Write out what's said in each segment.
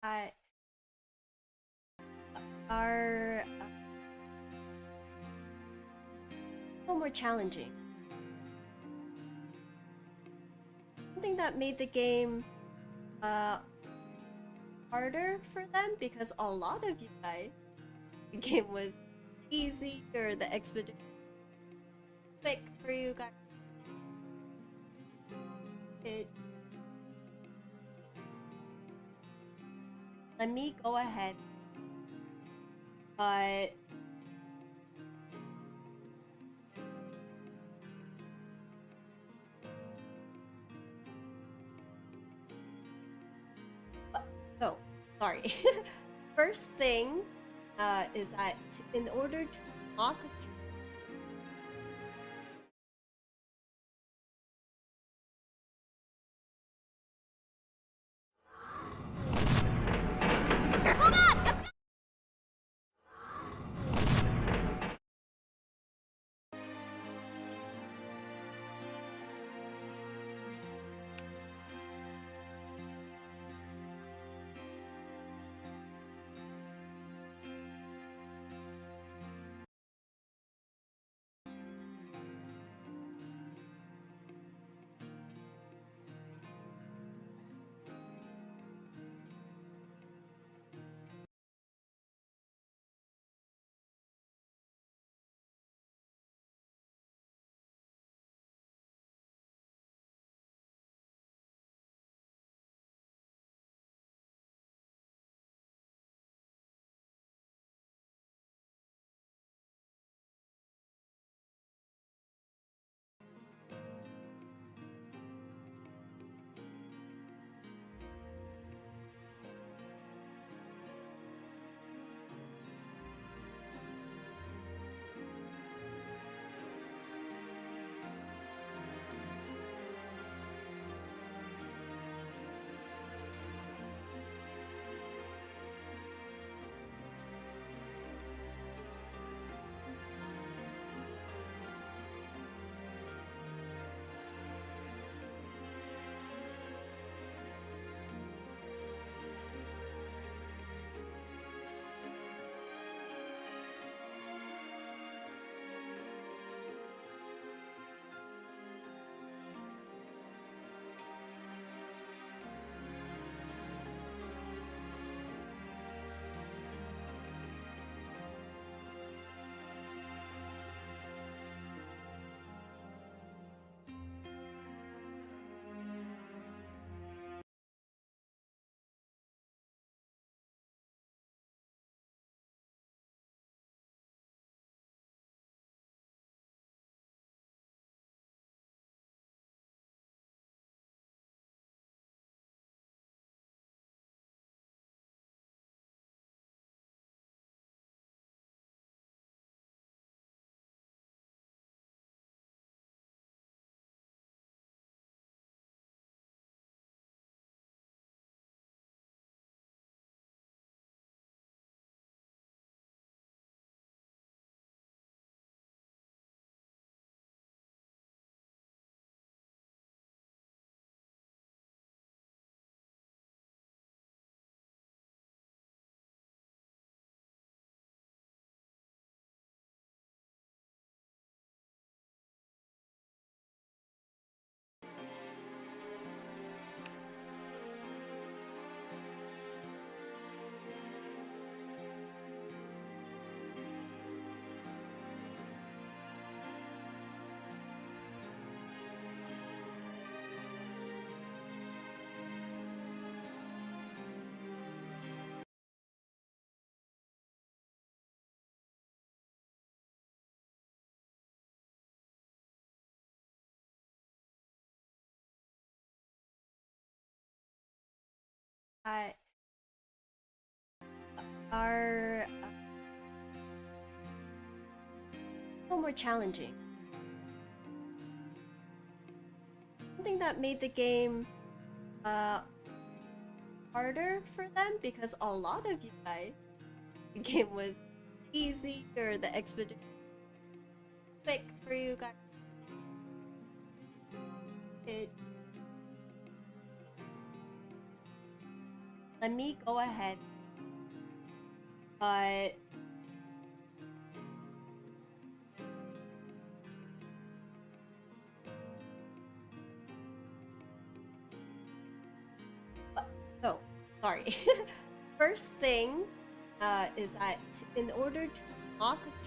that are a little more challenging. Something that made the game uh, harder for them because a lot of you guys, the game was easy or the expedition quick for you guys. It let me go ahead, but so sorry. First thing is that in order to lock that are a little more challenging. Something that made the game harder for them because a lot of you guys, the game was easy or the expedition quick for you guys. It let me go ahead. But so sorry. First thing is that in order to unlock a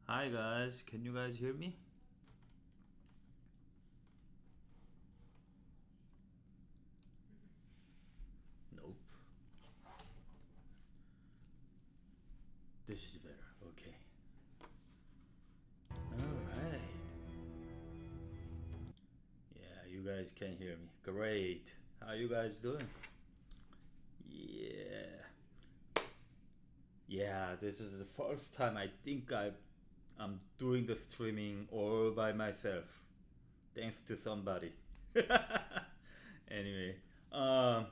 Hi guys, can you guys hear me? Nope. This is better. Okay. Alright. Yeah, you guys can hear me. Great. How you guys doing? Yeah. Yeah, this is the first time I think I'm doing the streaming all by myself. Thanks to somebody. Anyway, um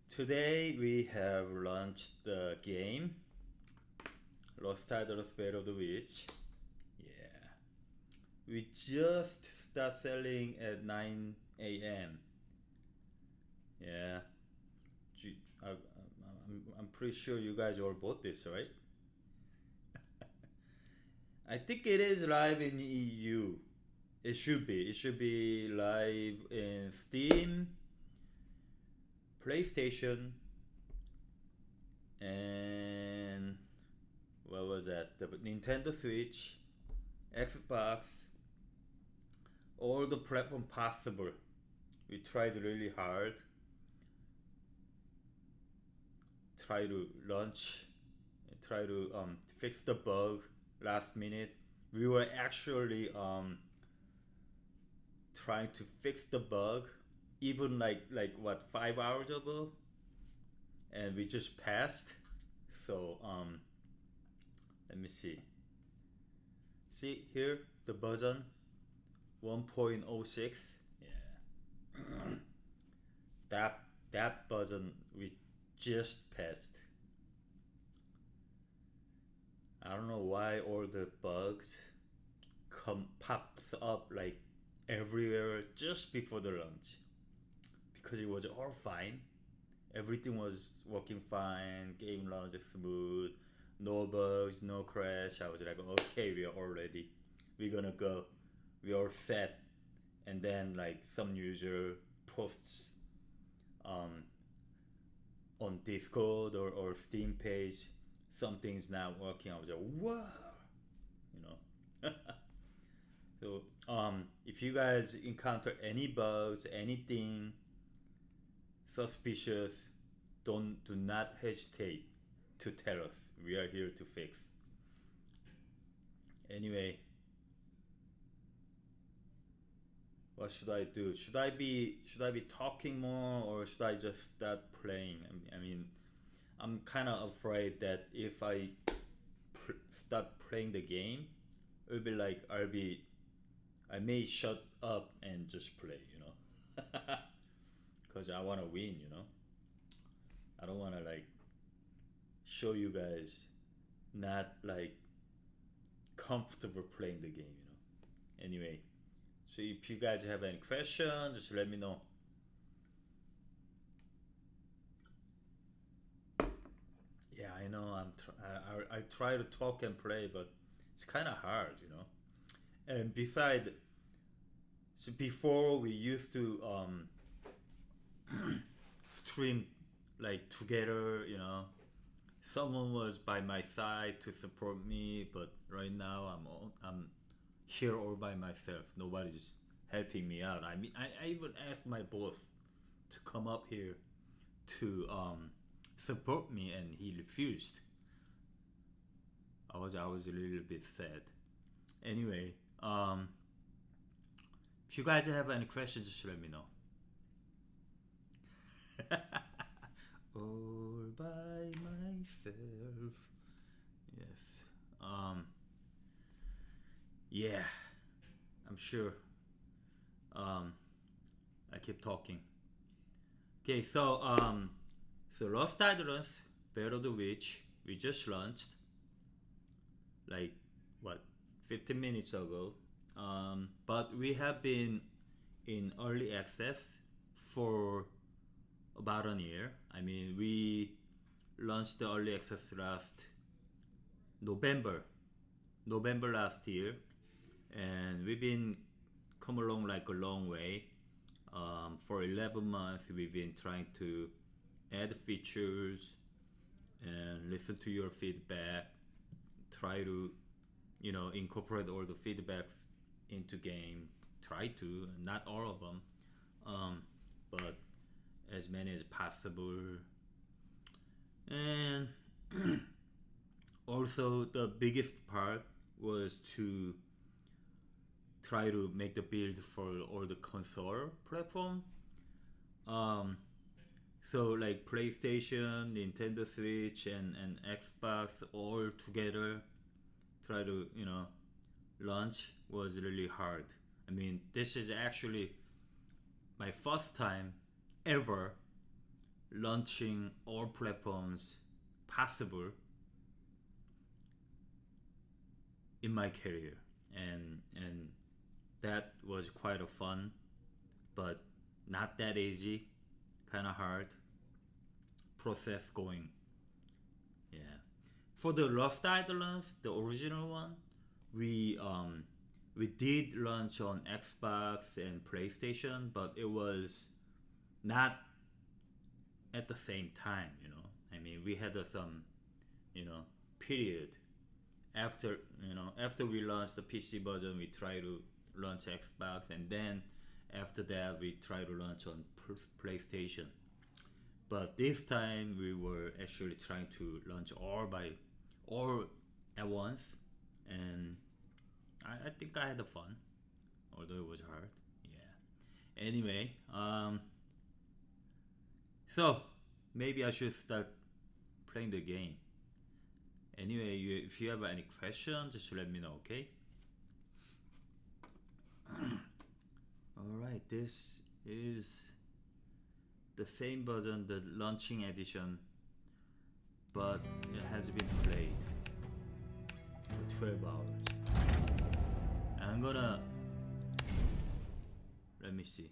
today we have launched the game Lost Titles Battle of the Witch. Yeah. We just start selling at 9 a.m. Yeah. I'm pretty sure you guys all bought this, right? I think it is live in EU. It should be. It should be live in Steam, PlayStation, and what was that? The Nintendo Switch, Xbox, all the platform possible. We tried really hard. Try to launch, try to fix the bug last minute. We were actually trying to fix the bug even like what 5 hours ago, and we just passed. So let me see. See here the version 1.06. Yeah, that that version we just passed. I don't know why all the bugs come pops up like everywhere just before the launch, because it was all fine. Everything was working fine. Game launch smooth. No bugs, no crash. I was like, okay, we are all ready. We're gonna go. We're all set. And then like some user posts um, on Discord or Steam page, something's not working. I was like, whoa, you know. So if you guys encounter any bugs, anything suspicious, do not hesitate to tell us. We are here to fix. Anyway, what should I do? Should I be talking more, or should I just start playing? I mean, I'm kind of afraid that if I start playing the game, it'll be like I may shut up and just play, because I want to win, I don't want to like show you guys not like comfortable playing the game. Anyway, so if you guys have any questions, just let me know. Yeah, I know. I try to talk and play, but it's kind of hard. And beside, so before we used to stream like together. Someone was by my side to support me, but right now I'm here all by myself. Nobody's helping me out. I mean, I even asked my boss to come up here to support me, and he refused. I was a little bit sad. Anyway, if you guys have any questions, just let me know. All by myself. Yes. Yeah, I'm sure. I keep talking. Okay, so Lost Eidolons, Battle of the Witch, we just launched like what 15 minutes ago. But we have been in early access for about a year. I mean, we launched the early access last November, November last year, and we've been come along like a long way. For 11 months, we've been trying to add features and listen to your feedback. Try to incorporate all the feedbacks into game. Try to, not all of them, but as many as possible. And also, the biggest part was to try to make the build for all the console platform. Um, so like PlayStation, Nintendo Switch, and Xbox all together try to launch was really hard. I mean, this is actually my first time ever launching all platforms possible in my career, and that was quite a fun, but not that easy, kind of hard process going. Yeah, for the Lost Eidolons, the original one, we did launch on Xbox and PlayStation, but it was not at the same time. I mean, we had some period after we launched the PC version, we try to launch Xbox, and then after that we try to launch on PlayStation. But this time we were actually trying to launch all at once, and I think I had fun, although it was hard. Yeah. Anyway, so maybe I should start playing the game. Anyway, if you have any questions, just let me know, okay? Alright, this is the same version, the launching edition, but it has been played for 12 hours. I'm gonna... Let me see.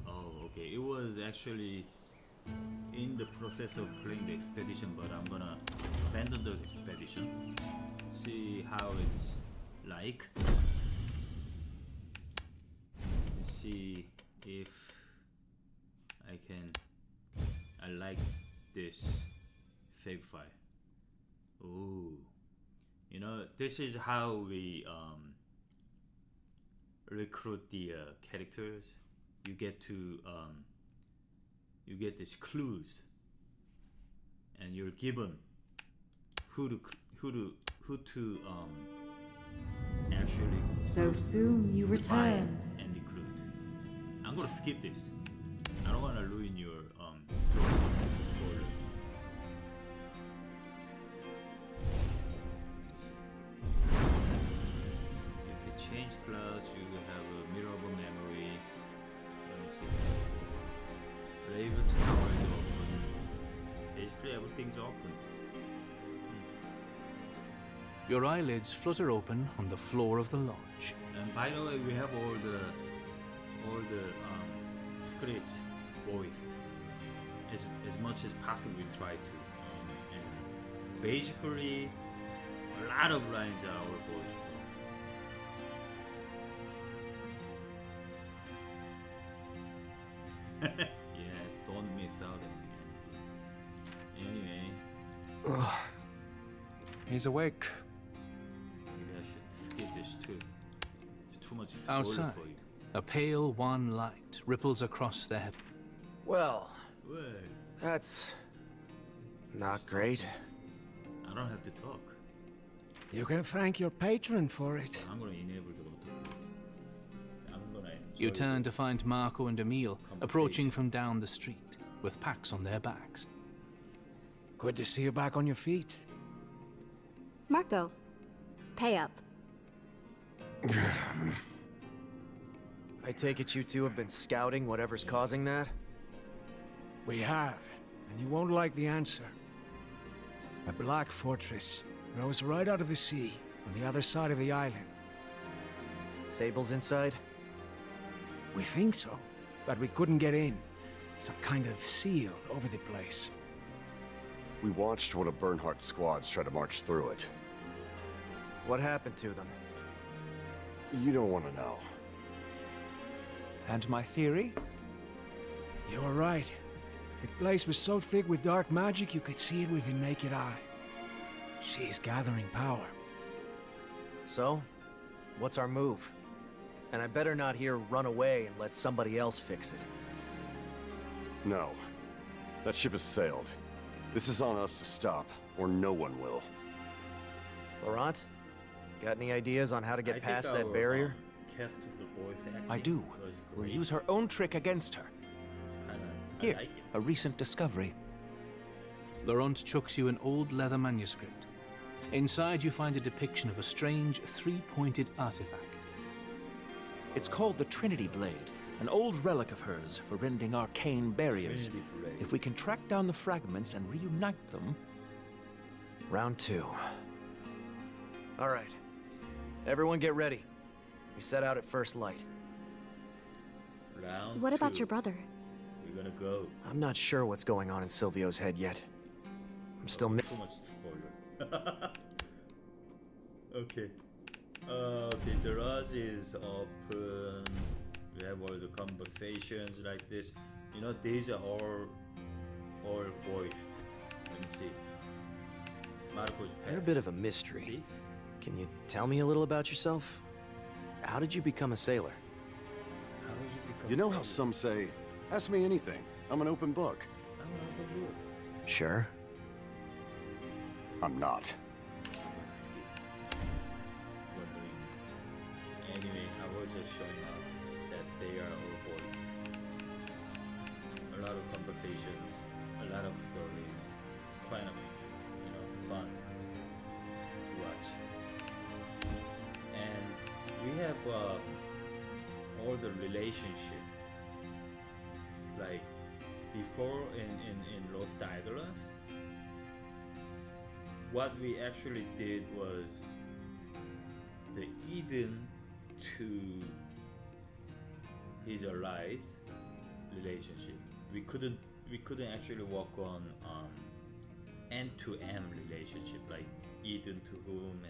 Oh, okay, it was actually in the process of playing the expedition, but I'm gonna abandon the expedition, see how it's like, see if I like this save file. Ooh, this is how we recruit the characters. You get these clues, and you're given who to actually So soon you return. and recruit. I'm gonna skip this. I don't want to ruin your story. Spoiler. You can change clouds. You have a mirrorable memory. Let me see. Raven's Tower is open. Basically everything's open. Your eyelids flutter open on the floor of the lodge. And by the way, we have all the scripts voiced as much as possible. We try to, and basically a lot of lines are all voiced. Yeah, don't miss out on anything. Anyway, He's awake. maybe I should skip this too. It's too much spoiler Outside, for you. a pale wan light ripples across the heaven. Well, Well, that's not great. I don't have to talk. You can thank your patron for it. I'm gonna enable the auto. I'm gonna enjoy You turn it. to find Marco and Emil approaching from down the street with packs on their backs. Good to see you back on your feet. Marco, pay up. I take it you two have been scouting whatever's causing that? We have, and you won't like the answer. A black fortress rose right out of the sea on the other side of the island. Sable's inside? We think so, but we couldn't get in. Some kind of seal over the place. We watched one of Bernhardt's squads try to march through it. What happened to them? You don't want to know. And my theory? You were right. The place was so thick with dark magic you could see it with the naked eye. She's gathering power. So, what's our move? And I better not hear run away and let somebody else fix it. No. That ship has sailed. This is on us to stop, or no one will. Laurent, got any ideas on how to I get think past that our, barrier? Cast of the voice acting I do. was We'll great. use her own trick against her. It's kinda, Here, I like it. a recent discovery. Laurent chucks you an old leather manuscript. Inside, you find a depiction of a strange three-pointed artifact. It's called the Trinity Blade, an old relic of hers for rending arcane barriers. Trinity Blade. If we can track down the fragments and reunite them... Round 2. All right. Everyone get ready. We set out at first light. Round What about 2. your brother? We're gonna go. I'm not sure what's going on in Silvio's head yet. I'm still Too much spoiler. Okay. Okay, the lodge is open. We have all the conversations like this. You know, these are all voiced. Let me see. Marco's You're a past. bit of a mystery. See? Can you tell me a little about yourself? How did you become a sailor? How did you become You know how sailor? some say, ask me anything. I'm an open book. I'm an open book. Sure. I'm not. I'm gonna skip. Wondering. Anyway, I was just showing off that they are all voiced. A lot of conversations, a lot of stories. It's kind of, fun to watch. And we have all the relationship. Like before in Lost Eidolons, what we actually did was the Eden to his allies relationship. We couldn't actually work on end to end relationship, like Eden to whom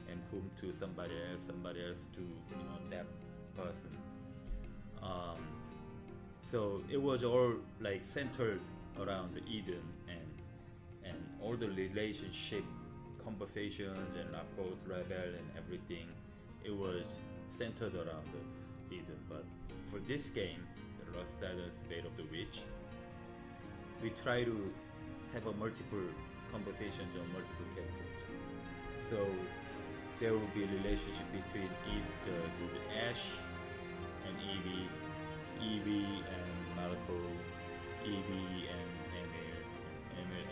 and whom to somebody else to that person. So it was all like centered around Eden and all the relationship conversations and rapport level and everything. It was centered around this Eden. But for this game, the Lost Eidolons Fate of the Witch, we try to have a multiple conversations on multiple characters. So there will be a relationship between the Ash and Evie and Marco, Evie and Emil and Ryan,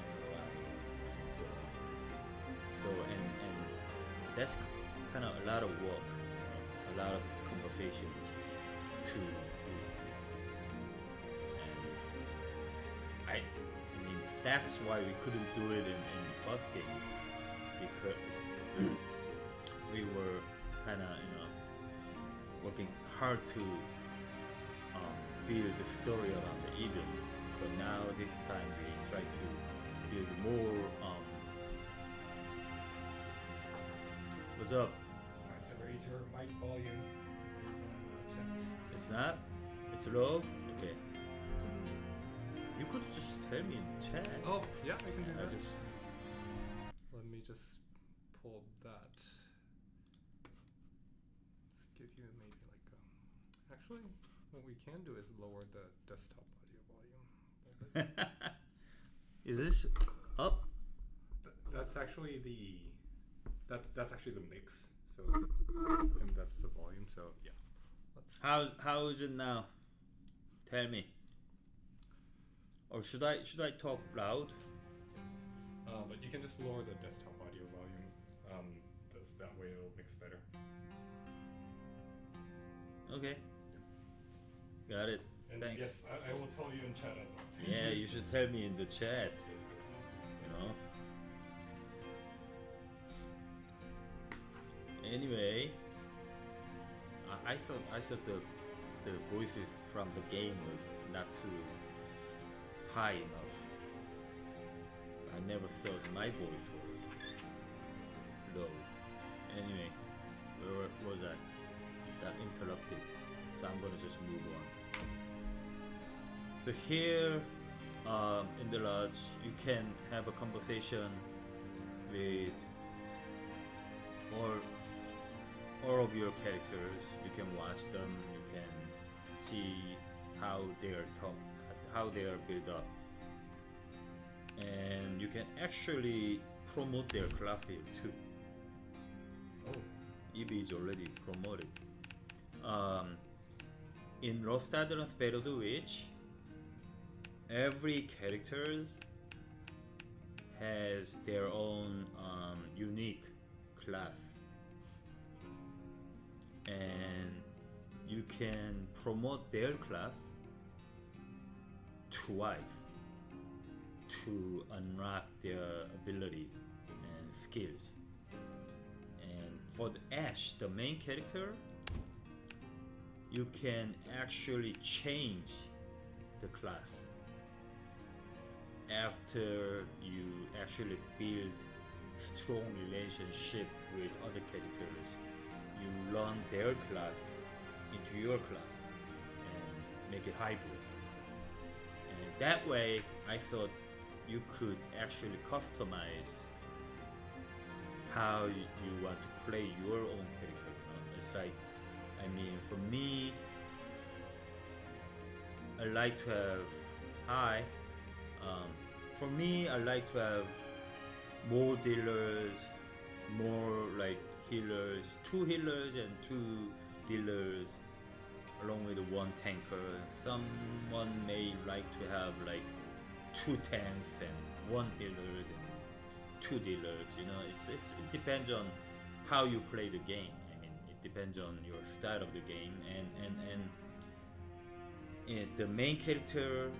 and so on. So and that's kind of a lot of work, a lot of conversations to do. And I mean that's why we couldn't do it in the first game, because we were kind of working hard to build the story around the Eden, but now this time we try to build more. What's up? Trying to raise your mic volume. It's not? It's low? Okay. You could just tell me in the chat. Oh, yeah, I can do I that. just Let me just pull that. Let's give you maybe like actually, what we can do is lower the desktop audio volume. Is this up? That's actually that's actually the mix. So and that's the volume. So yeah. Let's How is it now? Tell me. Or should I talk loud? but you can just lower the desktop audio volume. That way it'll mix better. Okay. Got it. And Thanks. yes, I will tell you in chat as well. Yeah, you should tell me in the chat. Anyway, I thought the voices from the game was not too high enough. I never thought my voice was low. Anyway, where was I? Got interrupted. So I'm gonna just move on. So here in the lodge, you can have a conversation with, or all of your characters. You can watch them. You can see how they are how they are built up, and you can actually promote their class here too. Oh, Evie is already promoted. In Lost Eidolons Battle of the Witch, every character has their own unique class, and you can promote their class twice to unlock their ability and skills. And for the Ash, the main character, you can actually change the class after you actually build strong relationship with other characters. You learn their class into your class and make it hybrid. And that way, I thought you could actually customize how you want to play your own character. It's like, I mean, for me, I like to have for me, I like to have more dealers, more like healers, 2 healers and 2 dealers, along with 1 tanker. Someone may like to have like 2 tanks and 1 healers and 2 dealers. You know, it depends on how you play the game. I mean, it depends on your style of the game, and the main character,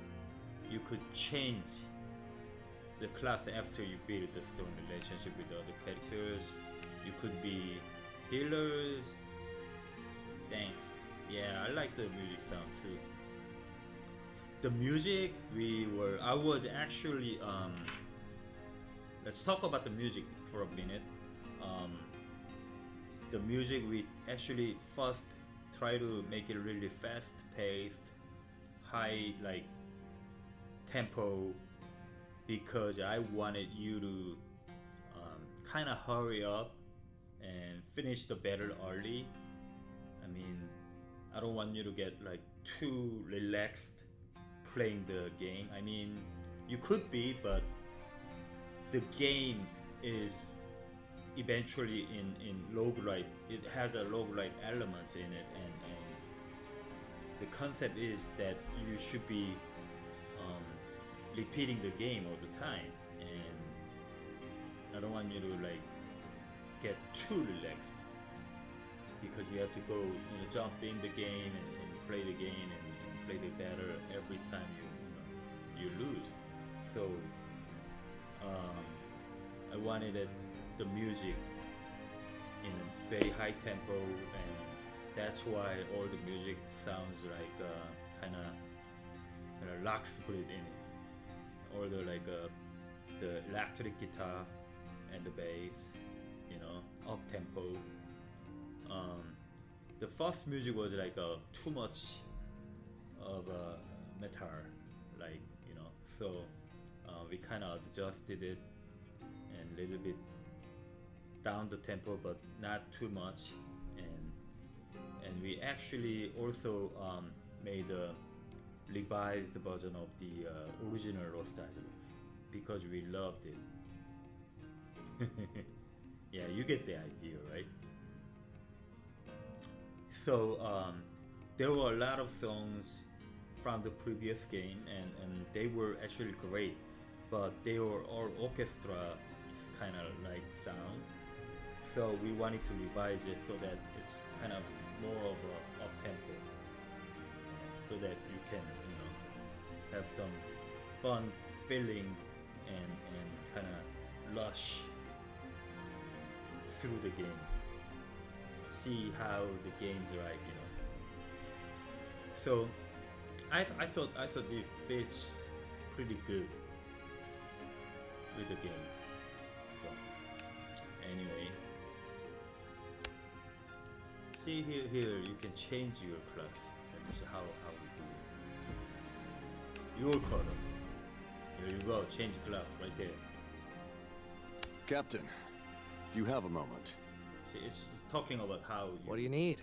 you could change the class after you build the strong relationship with the other characters. You could be healers. Thanks. Yeah, I like the music sound too. The music, I was actually let's talk about the music for a minute. The music, we actually first try to make it really fast paced, high like tempo, because I wanted you to kind of hurry up and finish the battle early. I mean, I don't want you to get like too relaxed playing the game. I mean, you could be, but the game is eventually in roguelite. It has a roguelite elements in it, and the concept is that you should be repeating the game all the time, and I don't want you to like get too relaxed, because you have to go, jump in the game and play the game and play the battle every time you lose. So I wanted the music in a very high tempo, and that's why all the music sounds like kind of rock split in it. Or the electric guitar and the bass, up tempo. The first music was like too much of metal, so we kind of adjusted it and a little bit down the tempo, but not too much, and we actually also made a revised version of the original Lost Eidolons because we loved it. Yeah, you get the idea, right? So there were a lot of songs from the previous game, and they were actually great, but they were all orchestra kind of like sound. So we wanted to revise it so that it's kind of more of a up tempo, so that you can have some fun feeling and kind of lush through the game. See how the game's like, So I thought it fits pretty good with the game. So anyway, see here you can change your class. Let me see how we do it. Your color. Here you go, change class right there. Captain, do you have a moment? See, it's talking about how you What do you need?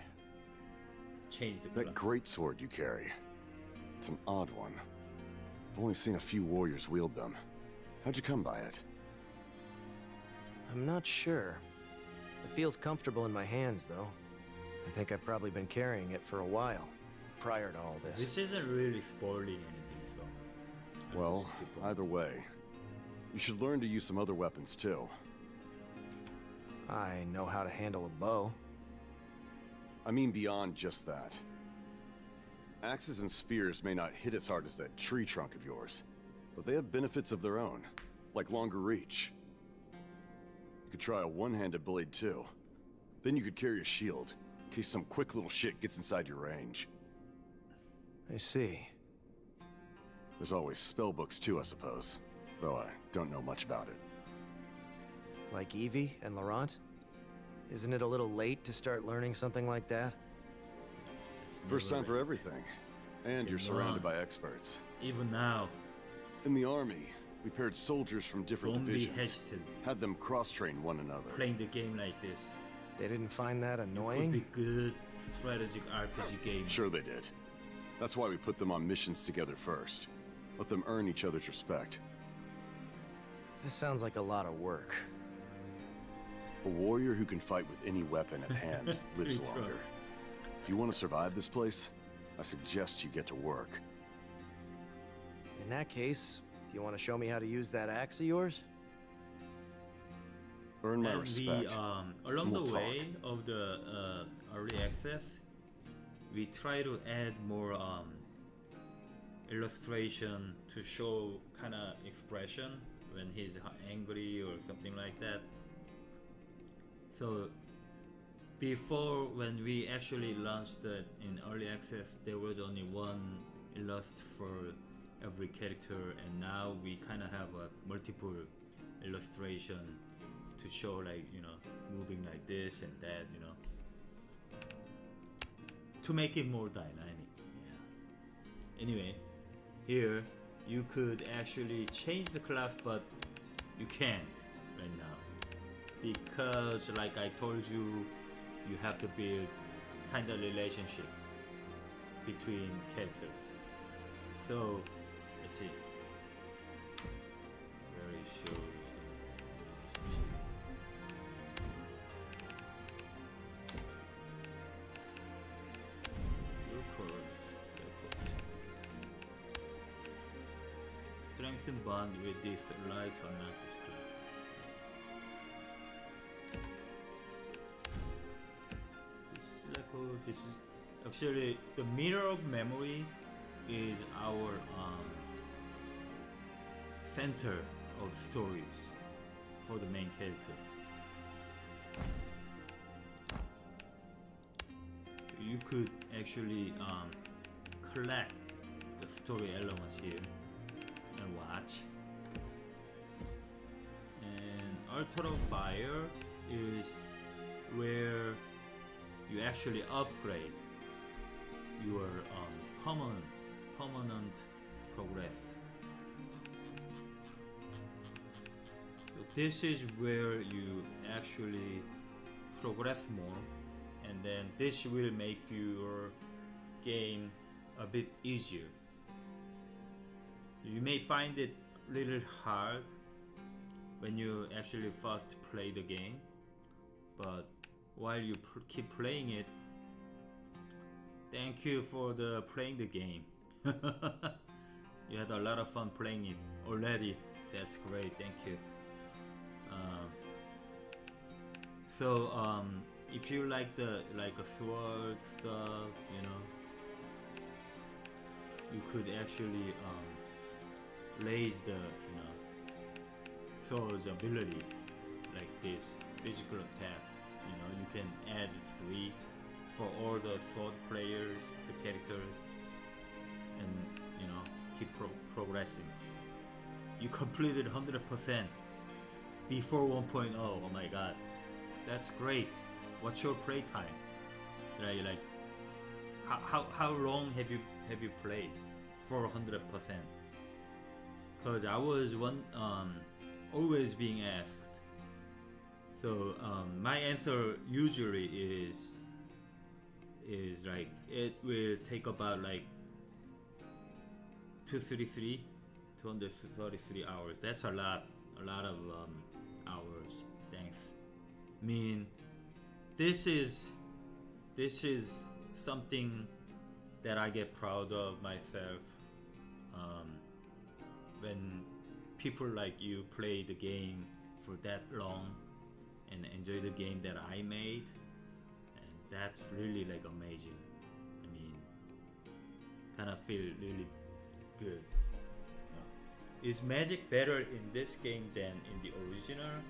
change the That class. greatsword you carry. It's an odd one. I've only seen a few warriors wield them. How'd you come by it? I'm not sure. It feels comfortable in my hands, though. I think I've probably been carrying it for a while, prior to all this. This isn't really spoiling anything, so. I'm Well, just keep on- either way, you should learn to use some other weapons too. I know how to handle a bow. I mean beyond just that. Axes and spears may not hit as hard as that tree trunk of yours, but they have benefits of their own, like longer reach. You could try a one-handed blade too. Then you could carry a shield, in case some quick little shit gets inside your range. I see. There's always spellbooks too, I suppose, though I don't know much about it. Like Evie and Laurent? Isn't it a little late to start learning something like that? It's First never time for late. everything, and you're surrounded by experts. Even now, In the army, we paired soldiers from different don't be divisions, hesitant had them cross-train one another. playing the game like this. They didn't find that Could annoying? be good strategic RPG game. Sure they did. That's why we put them on missions together first. Let them earn each other's respect. This sounds like a lot of work. A warrior who can fight with any weapon at hand lives True, true. longer. If you want to survive this place, I suggest you get to work. In that case, do you want to show me how to use that axe of yours? Earn my And respect. along We'll the talk. way of the early access, we try to add more illustration to show kind of expression when he's angry or something like that. So before, when we actually launched it in early access, there was only one illust for every character, and now we kind of have a multiple illustration to show, like, you know, moving like this and that, you know, to make it more dynamic. Yeah. Anyway, here you could actually change the class, but you can't right now because, like I told you, you have to build kind of relationship between characters. So let's see where it shows the relationship. Your colors, strengthen bond with this light or not this class. This is like, oh, this is actually the mirror of memory is our center of stories for the main character. You could actually collect the story elements here and watch. And Altar of Fire is where you actually upgrade your permanent progress. So this is where you actually progress more, and then this will make your game a bit easier. You may find it a little hard when you actually first play the game, but while you keep playing it, thank you for the playing the game. You had a lot of fun playing it already. That's great. Thank you. If you like a sword stuff, you know, you could actually raise the, you know, sword's ability like this physical attack. You know, you can add 3 for all the sword players, the characters, and, you know, keep progressing. You completed 100% before 1.0. Oh my god, that's great. What's your play time? Like how long have you played for 100%? Because I was always being asked. So my answer usually is like it will take about like 233 hours. That's a lot of hours. Thanks. I mean, this is something that I get proud of myself. When people like you play the game for that long and enjoy the game that I made, and that's really like amazing. I mean, kind of feel really good. Is magic better in this game than in the original?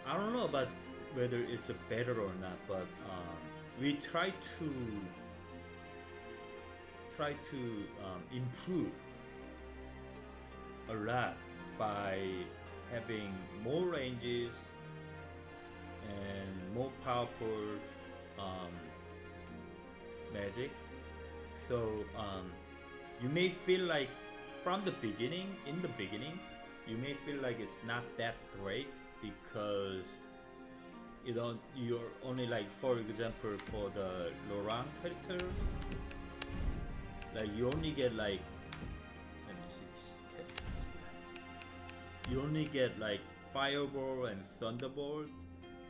I don't know about whether it's a better or not, but we try to improve a lot by having more ranges and more powerful magic. So you may feel like in the beginning, you may feel like it's not that great because you're only like, for example, for the Laurent character, like you only get like, let me see these characters here. You only get like Fireball and Thunderbolt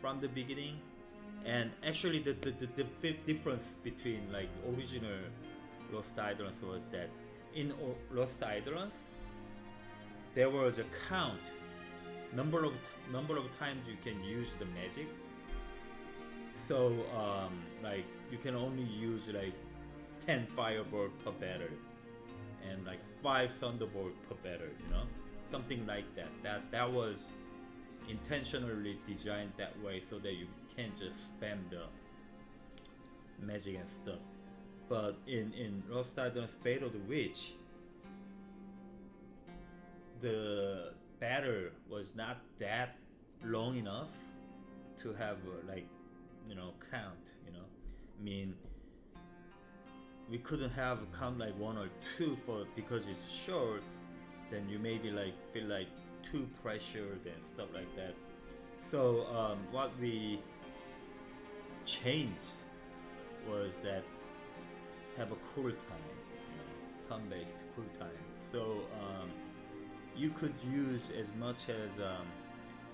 from the beginning, and actually the difference between like original Lost Eidolons was that in Lost Eidolons there was a count number of times you can use the magic. So like you can only use like 10 Fireball per battle and like 5 Thunderbolt per battle, you know, something like that. That was intentionally designed that way so that you can't just spam the magic and stuff. But in Lost Eidolons Fate of the Witch, the battle was not that long enough to have like, you know, count, you know. I mean, we couldn't have count like 1 or 2 because it's short. Then you maybe like feel like too pressured and stuff like that. So what we changed was that have a cool time, you know, turn-based cool time. So you could use as much as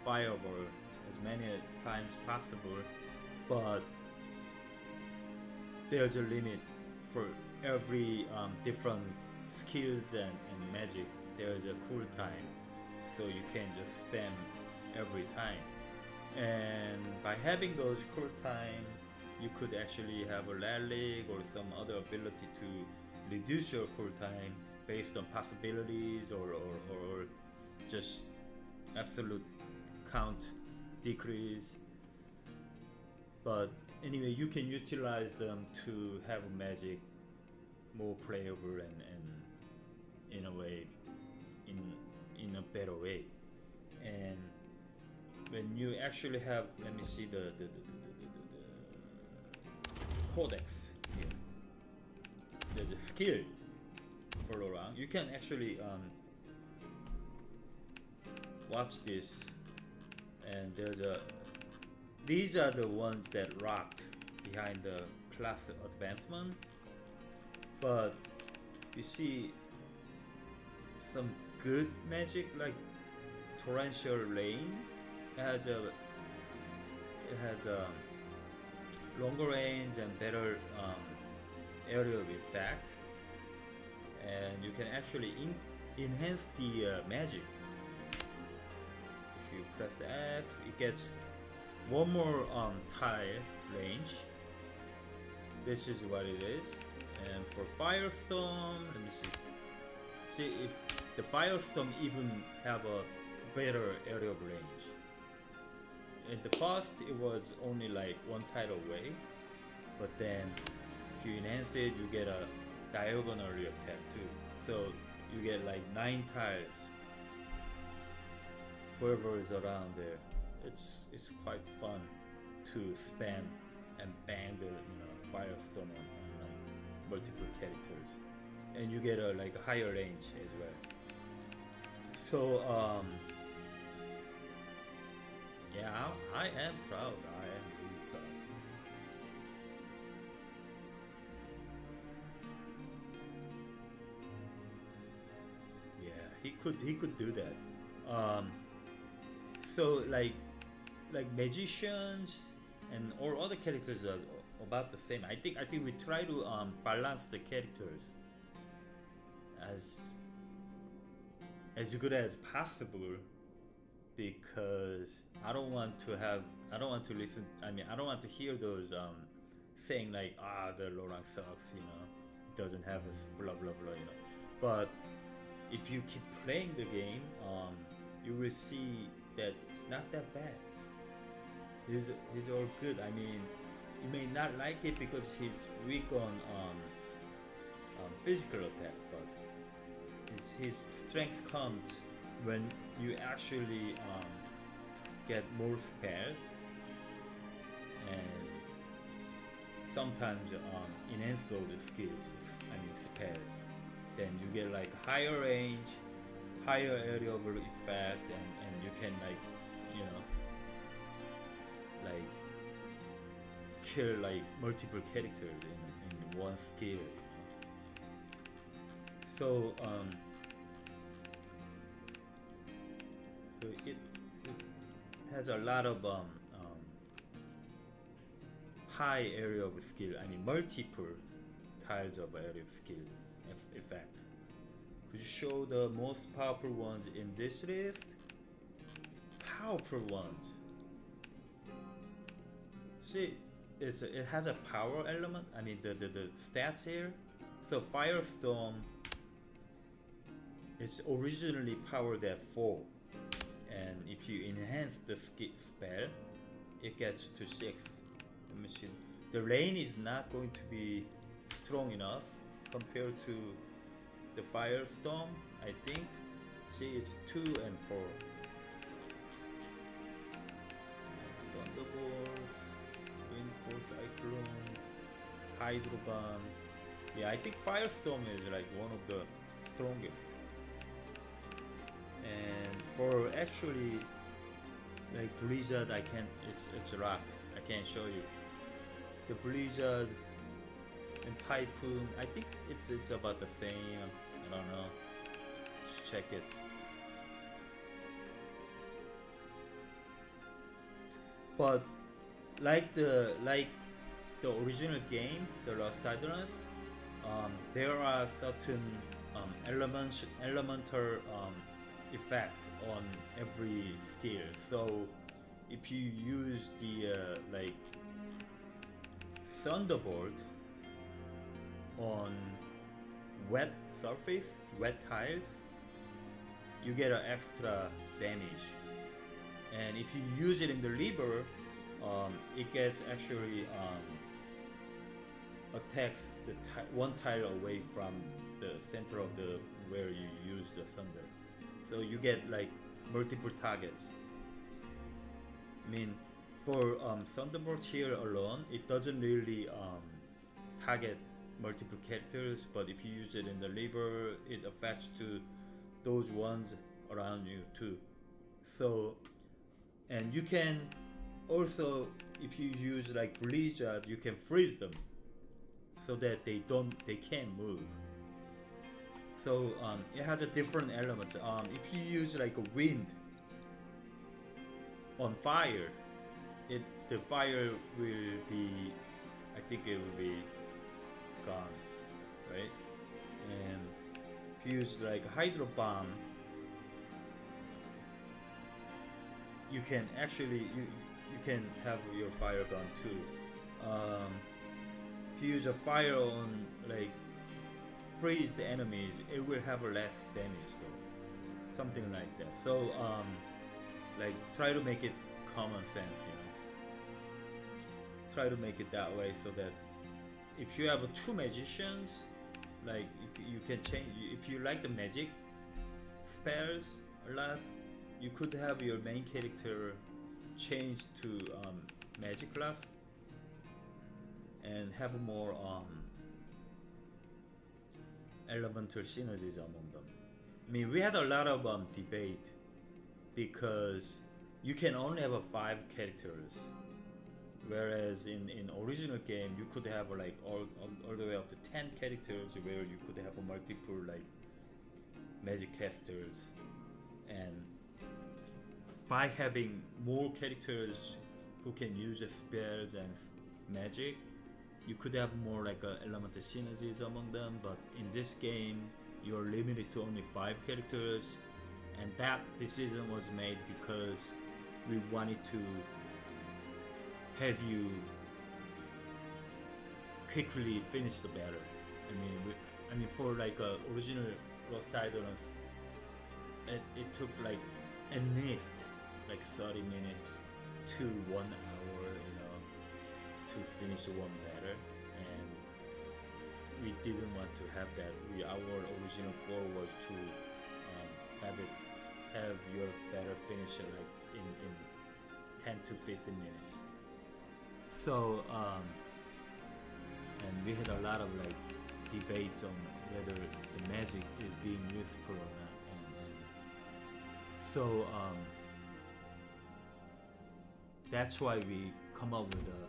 Fireball as many times possible, but there's a limit for every different skills and magic. There's a cool time, so you can't just spam every time. And by having those cool time, you could actually have a relic or some other ability to reduce your cool time based on possibilities or just absolute count decrease. But anyway, you can utilize them to have magic more playable and in a way, in a better way. And when you actually have, let me see the codex here. There's a skill for Laurent. You can actually watch this, and these are the ones that rocked behind the class advancement. But you see some good magic like torrential rain. It has a longer range and better area of effect, and you can actually enhance the magic. If you press F, it gets one more tile range. This is what it is. And for Firestorm, let me see if the Firestorm even have a better area of range. In the first, it was only like 1 tile away, but then if you enhance it, you get a diagonally attack too. So you get like 9 tiles. Whoever is around there, it's quite fun to spam and bang the Firestorm on multiple characters, and you get a higher range as well. So yeah, I am proud. I am really proud. Yeah, he could do that. So like magicians and all other characters are about the same. I think we try to balance the characters as good as possible, because I don't want to listen. I mean, I don't want to hear those saying like, the Lorang sucks, it doesn't have this blah blah blah, But if you keep playing the game, you will see that it's not that bad. He's all good. I mean, you may not like it because he's weak on physical attack, but his strength comes when you actually get more spells and sometimes enhance those skills. I mean spells. Then you get like higher range, higher area of effect, and you can like like kill like multiple characters in one skill. So so it has a lot of high area of skill. I mean multiple tiles of area of skill effect. Could you show the most powerful ones in this list? Powerful ones. See, it has a power element. I mean the stats here. So Firestorm is originally powered at 4, and if you enhance the spell, it gets to 6. Let me see. The rain is not going to be strong enough compared to the Firestorm, I think. See, it's 2 and 4. Thunderbolt, Windfall Cyclone, Hydroban. Yeah, I think Firestorm is like one of the strongest. And for actually like Blizzard, I can't. It's locked. I can't show you. The Blizzard and Typhoon, I think it's about the same. I don't know. Just check it. But like the original game, the Lost Eidolons, there are certain elemental effect on every skill. So if you use the like Thunderbolt on wet surface, wet tiles, you get an extra damage. And if you use it in the river, it gets actually attacks the one tile away from the center of the where you use the thunder. So you get like multiple targets. I mean, for Thunderbolt here alone, it doesn't really target multiple characters, but if you use it in the river, it affects to those ones around you too. So, and you can also, if you use like Blizzard, you can freeze them so that they can't move. So it has a different element. If you use like a wind on fire, the fire will be, I think it will be gone, right? And if you use like a hydro bomb, you can actually you can have your fire gone too. If you use a fire on like freeze the enemies, it will have less damage though, something like that. So like try to make it common sense, try to make it that way, so that if you have 2 magicians, like you can change. If you like the magic spells a lot, you could have your main character change to magic class and have more elemental synergies among them. I mean, we had a lot of debate because you can only have 5 characters, whereas in original game you could have like all the way up to 10 characters, where you could have multiple like magic casters, and by having more characters who can use spells and magic, you could have more like element of synergies among them. But in this game, you're limited to only 5 characters, and that decision was made because we wanted to have you quickly finish the battle. I mean, for like original Lost Eidolons, it took like at least like 30 minutes to 1 hour, to finish one battle, and we didn't want to have that. Our original goal was to have your battle finish like in 10 to 15 minutes. So and we had a lot of like debates on whether the magic is being useful or not, and so that's why we come up with a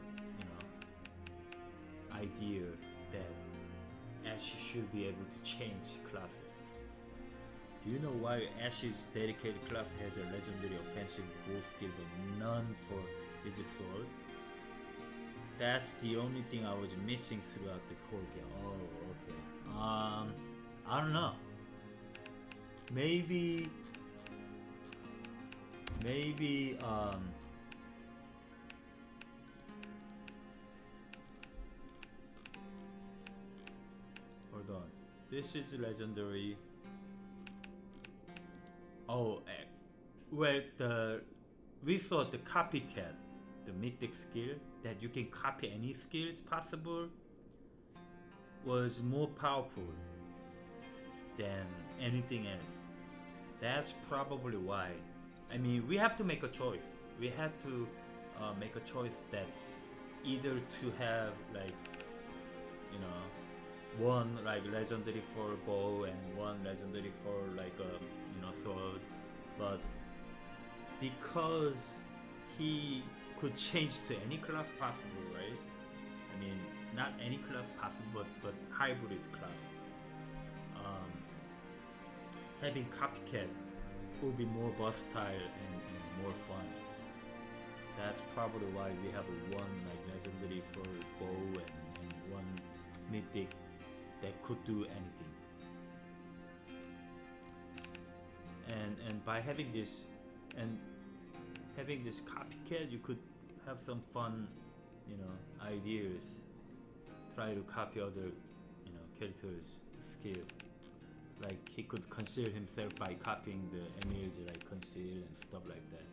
idea that Ash should be able to change classes. Do you know why Ash's dedicated class has a legendary offensive bow skill but none for his sword? That's the only thing I was missing throughout the whole game. Oh, okay. I don't know. Maybe hold on. This is legendary. Oh, well, we thought the copycat, the mythic skill that you can copy any skills possible, was more powerful than anything else. That's probably why. I mean, we have to make a choice. We had to make a choice that either to have like, one like legendary for bow and one legendary for like a sword, but because he could change to any class possible, right? I mean, not any class possible, but hybrid class. Having copycat will be more versatile and more fun. That's probably why we have one like legendary for bow and one mythic that could do anything. And by having this copycat, you could have some fun, ideas. Try to copy other, characters' skill. Like he could conceal himself by copying the image, like conceal and stuff like that.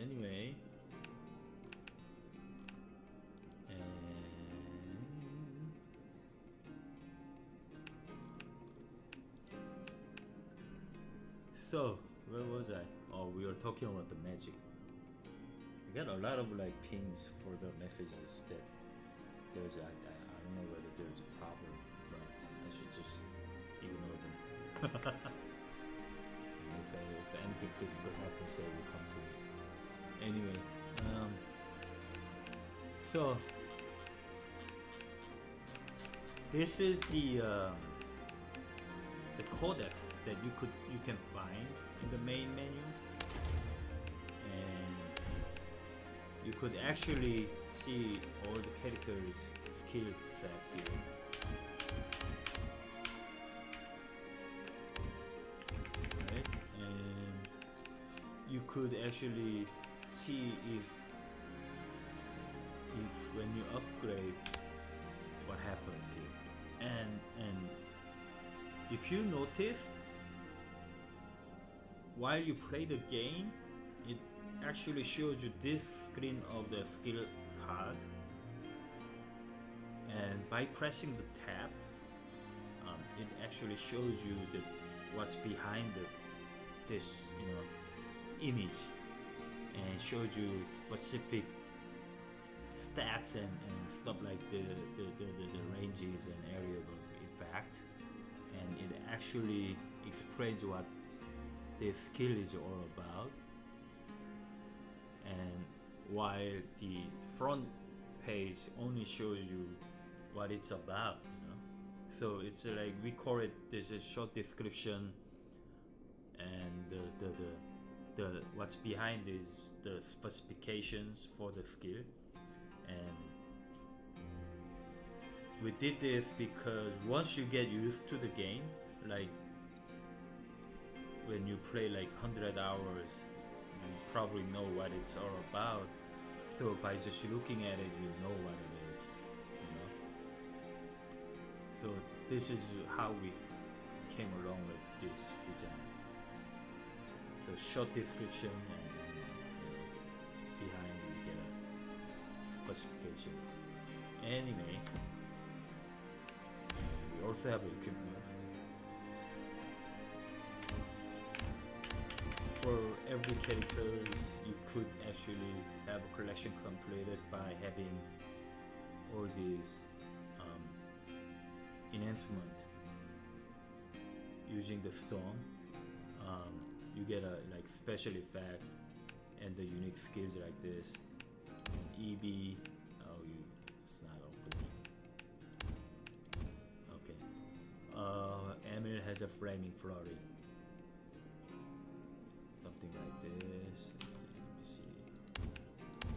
Anyway. So, where was I? Oh, we were talking about the magic. We got a lot of like pings for the messages that there's I don't know whether there's a problem, but I should just ignore them. if anything critical happens, they will come to me. Anyway, so this is the codex that you can find in the main menu, and you could actually see all the characters' skill set here. Right? And you could actually see if when you upgrade, what happens here. And if you notice, while you play the game, it actually shows you this screen of the skill card, and by pressing the tab, it actually shows you what's behind this image, and shows you specific stats and stuff like the ranges and area of fact, and it actually explains what the skill is all about. And while the front page only shows you what it's about, you know. So it's like we call it, there's a short description, and the what's behind is the specifications for the skill. And we did this because once you get used to the game, like when you play like 100 hours, you probably know what it's all about. So by just looking at it, you know what it is, you know. So this is how we came along with this design. So short description, and behind you get specifications. Anyway, we also have equipment. For every characters, you could actually have a collection completed by having all these enhancement using the stone. You get a like special effect and the unique skills like this. And EB, it's not opening. Okay. Emil has a flaming flurry. Something like this. Let me see.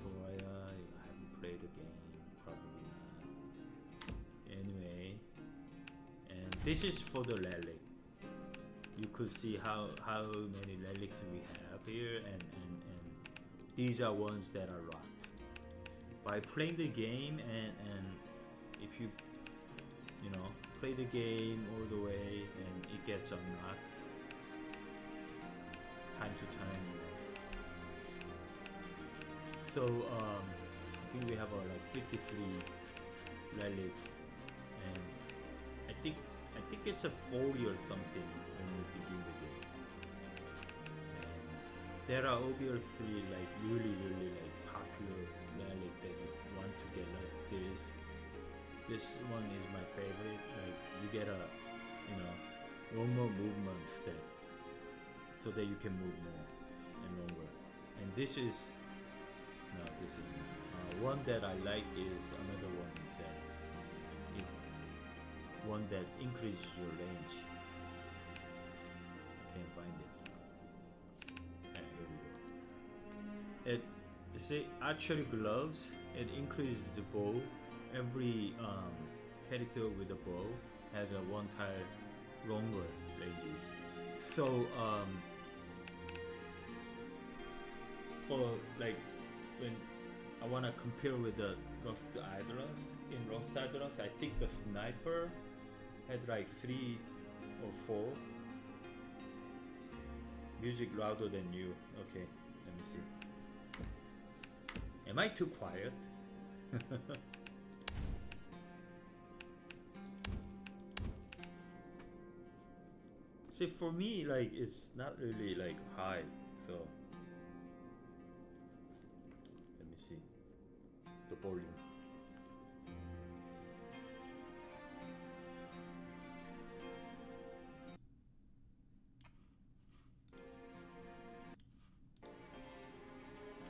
Soraya, you haven't played the game, probably not. Anyway, and this is for the relic. You could see how many relics we have here, and these are ones that are locked. By playing the game, and if you play the game all the way, and it gets unlocked time to time. So I think we have like 53 relics, and I think it's a 40 or something when you begin the game. And there are obviously like really like popular relic that you want to get, like this. This one is my favorite. Like you get a one more movement step, so that you can move more and longer. And this is one that I like is another one is that one that increases your range. I can't find it. And here we go. You see, archery gloves. It increases the bow. Every character with a bow has a one tile longer ranges. So for like when I wanna compare with the Lost Eidolons, in Lost Eidolons, I think the sniper had like 3 or 4. Music louder than you. Okay, let me see. Am I too quiet? See, for me, like it's not really like high, so let me see the volume.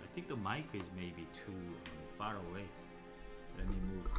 I think the mic is maybe too far away. Let me move.